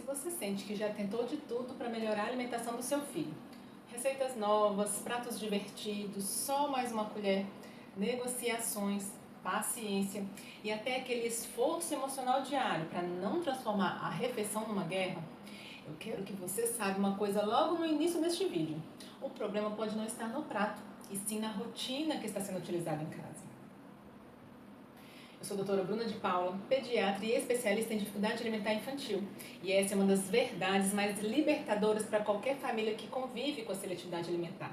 Se você sente que já tentou de tudo para melhorar a alimentação do seu filho, receitas novas, pratos divertidos, só mais uma colher, negociações, paciência e até aquele esforço emocional diário para não transformar a refeição numa guerra, eu quero que você saiba uma coisa logo no início deste vídeo. O problema pode não estar no prato, e sim na rotina que está sendo utilizada em casa. Eu sou a doutora Bruna de Paula, pediatra e especialista em dificuldade alimentar infantil. E essa é uma das verdades mais libertadoras para qualquer família que convive com a seletividade alimentar.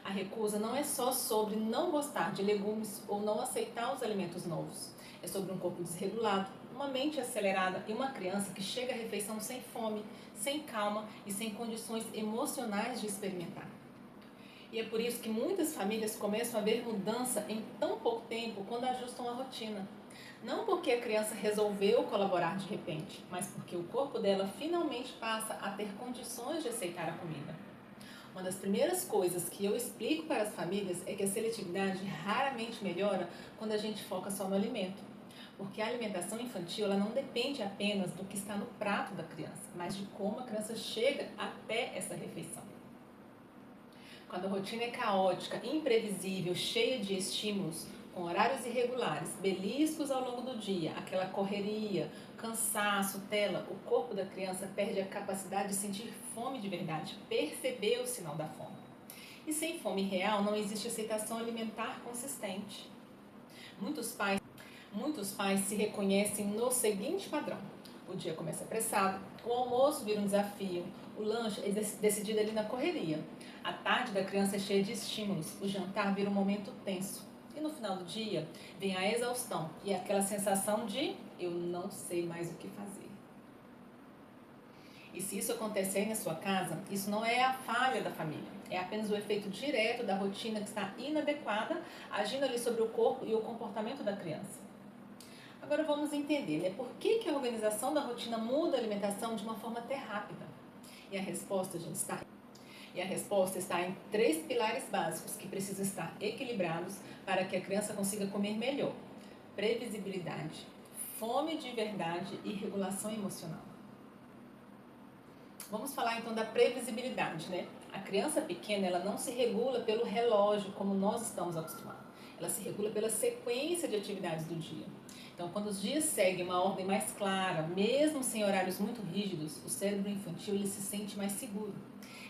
A recusa não é só sobre não gostar de legumes ou não aceitar os alimentos novos. É sobre um corpo desregulado, uma mente acelerada e uma criança que chega à refeição sem fome, sem calma e sem condições emocionais de experimentar. E é por isso que muitas famílias começam a ver mudança em tão pouco tempo quando ajustam a rotina. Não porque a criança resolveu colaborar de repente, mas porque o corpo dela finalmente passa a ter condições de aceitar a comida. Uma das primeiras coisas que eu explico para as famílias é que a seletividade raramente melhora quando a gente foca só no alimento. Porque a alimentação infantil ela não depende apenas do que está no prato da criança, mas de como a criança chega até essa refeição. Quando a rotina é caótica, imprevisível, cheia de estímulos, com horários irregulares, beliscos ao longo do dia, aquela correria, cansaço, tela, o corpo da criança perde a capacidade de sentir fome de verdade, perceber o sinal da fome. E sem fome real não existe aceitação alimentar consistente. Muitos pais se reconhecem no seguinte padrão: o dia começa apressado, o almoço vira um desafio, o lanche é decidido ali na correria, a tarde da criança é cheia de estímulos, o jantar vira um momento tenso. E no final do dia vem a exaustão e aquela sensação de eu não sei mais o que fazer. E se isso acontece aí na sua casa, isso não é a falha da família, é apenas o efeito direto da rotina que está inadequada, agindo ali sobre o corpo e o comportamento da criança. Agora vamos entender, né? Por que a organização da rotina muda a alimentação de uma forma até rápida? E a resposta, gente, está em 3 pilares básicos que precisam estar equilibrados para que a criança consiga comer melhor: previsibilidade, fome de verdade e regulação emocional. Vamos falar então da previsibilidade, né? A criança pequena, ela não se regula pelo relógio como nós estamos acostumados. Ela se regula pela sequência de atividades do dia. Então, quando os dias seguem uma ordem mais clara, mesmo sem horários muito rígidos, o cérebro infantil ele se sente mais seguro.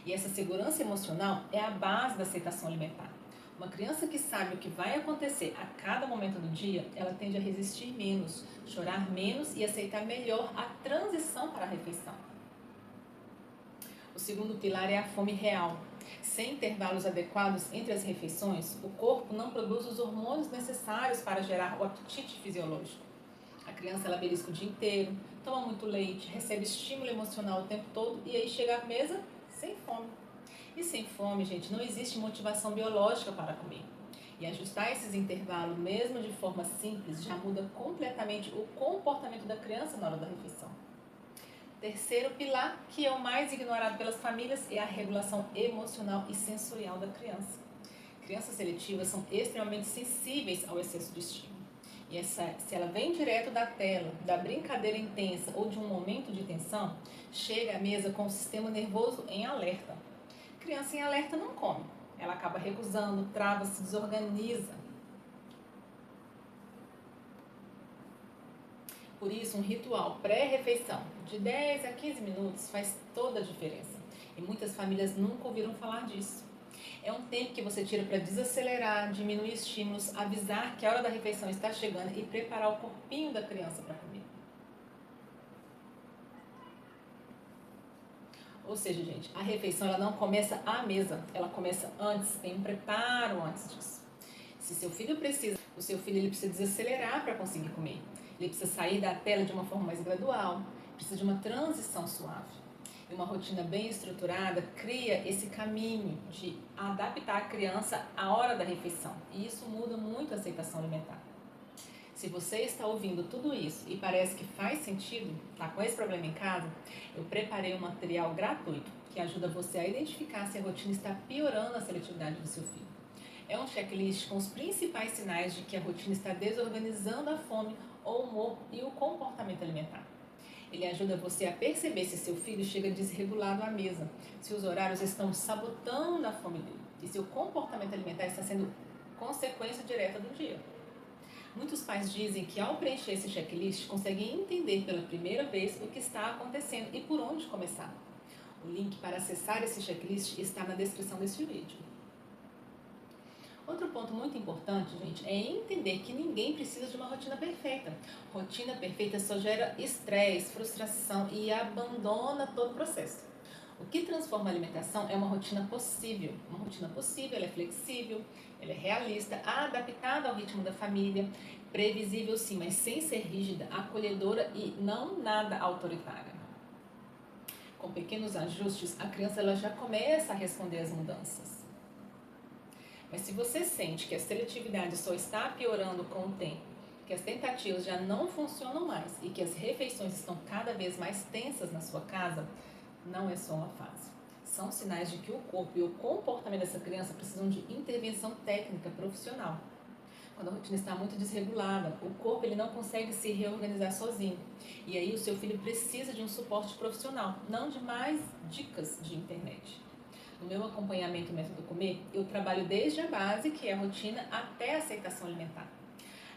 E essa segurança emocional é a base da aceitação alimentar. Uma criança que sabe o que vai acontecer a cada momento do dia, ela tende a resistir menos, chorar menos e aceitar melhor a transição para a refeição. O segundo pilar é a fome real. Sem intervalos adequados entre as refeições, o corpo não produz os hormônios necessários para gerar o apetite fisiológico. A criança ela belisca o dia inteiro, toma muito leite, recebe estímulo emocional o tempo todo e aí chega à mesa sem fome. E sem fome, gente, não existe motivação biológica para comer. E ajustar esses intervalos, mesmo de forma simples, já muda completamente o comportamento da criança na hora da refeição. Terceiro pilar, que é o mais ignorado pelas famílias, é a regulação emocional e sensorial da criança. Crianças seletivas são extremamente sensíveis ao excesso de estímulo. E se ela vem direto da tela, da brincadeira intensa ou de um momento de tensão, chega à mesa com o sistema nervoso em alerta. Criança em alerta não come. Ela acaba recusando, trava, se desorganiza. Por isso, um ritual pré-refeição de 10 a 15 minutos faz toda a diferença. E muitas famílias nunca ouviram falar disso. É um tempo que você tira para desacelerar, diminuir estímulos, avisar que a hora da refeição está chegando e preparar o corpinho da criança para comer. Ou seja, gente, a refeição ela não começa à mesa, ela começa antes, tem um preparo antes disso. Se seu filho precisa, o seu filho ele precisa desacelerar para conseguir comer. Ele precisa sair da tela de uma forma mais gradual, precisa de uma transição suave. E uma rotina bem estruturada cria esse caminho de adaptar a criança à hora da refeição. E isso muda muito a aceitação alimentar. Se você está ouvindo tudo isso e parece que faz sentido, está com esse problema em casa, eu preparei um material gratuito que ajuda você a identificar se a rotina está piorando a seletividade do seu filho. É um checklist com os principais sinais de que a rotina está desorganizando a fome, o humor e o comportamento alimentar. Ele ajuda você a perceber se seu filho chega desregulado à mesa, se os horários estão sabotando a fome dele e se o comportamento alimentar está sendo consequência direta do dia. Muitos pais dizem que ao preencher esse checklist conseguem entender pela primeira vez o que está acontecendo e por onde começar. O link para acessar esse checklist está na descrição deste vídeo. Outro ponto muito importante, gente, é entender que ninguém precisa de uma rotina perfeita. Rotina perfeita só gera estresse, frustração e abandona todo o processo. O que transforma a alimentação é uma rotina possível. Uma rotina possível, ela é flexível, ela é realista, adaptada ao ritmo da família, previsível sim, mas sem ser rígida, acolhedora e não nada autoritária. Com pequenos ajustes, a criança ela já começa a responder às mudanças. Mas se você sente que a seletividade só está piorando com o tempo, que as tentativas já não funcionam mais e que as refeições estão cada vez mais tensas na sua casa, não é só uma fase. São sinais de que o corpo e o comportamento dessa criança precisam de intervenção técnica profissional. Quando a rotina está muito desregulada, o corpo ele não consegue se reorganizar sozinho. E aí o seu filho precisa de um suporte profissional, não de mais dicas de internet. No meu acompanhamento Método Comer, eu trabalho desde a base, que é a rotina, até a aceitação alimentar.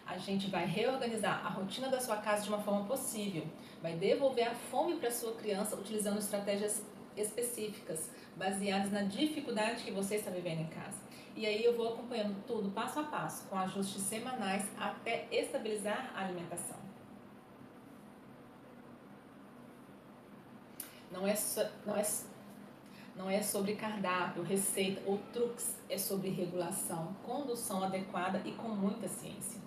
A gente vai reorganizar a rotina da sua casa de uma forma possível, vai devolver a fome para a sua criança utilizando estratégias específicas, baseadas na dificuldade que você está vivendo em casa. E aí eu vou acompanhando tudo passo a passo, com ajustes semanais até estabilizar a alimentação. Não é sobre cardápio, receita ou truques, é sobre regulação, condução adequada e com muita ciência.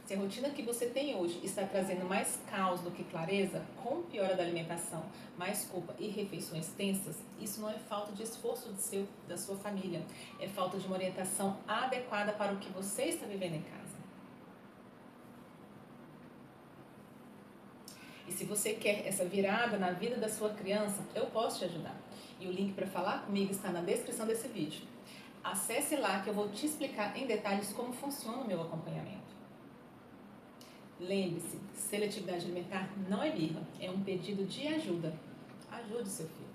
Se a rotina que você tem hoje está trazendo mais caos do que clareza, com piora da alimentação, mais culpa e refeições tensas, isso não é falta de esforço da sua família, é falta de uma orientação adequada para o que você está vivendo em casa. E se você quer essa virada na vida da sua criança, eu posso te ajudar. E o link para falar comigo está na descrição desse vídeo. Acesse lá que eu vou te explicar em detalhes como funciona o meu acompanhamento. Lembre-se, seletividade alimentar não é birra, é um pedido de ajuda. Ajude seu filho.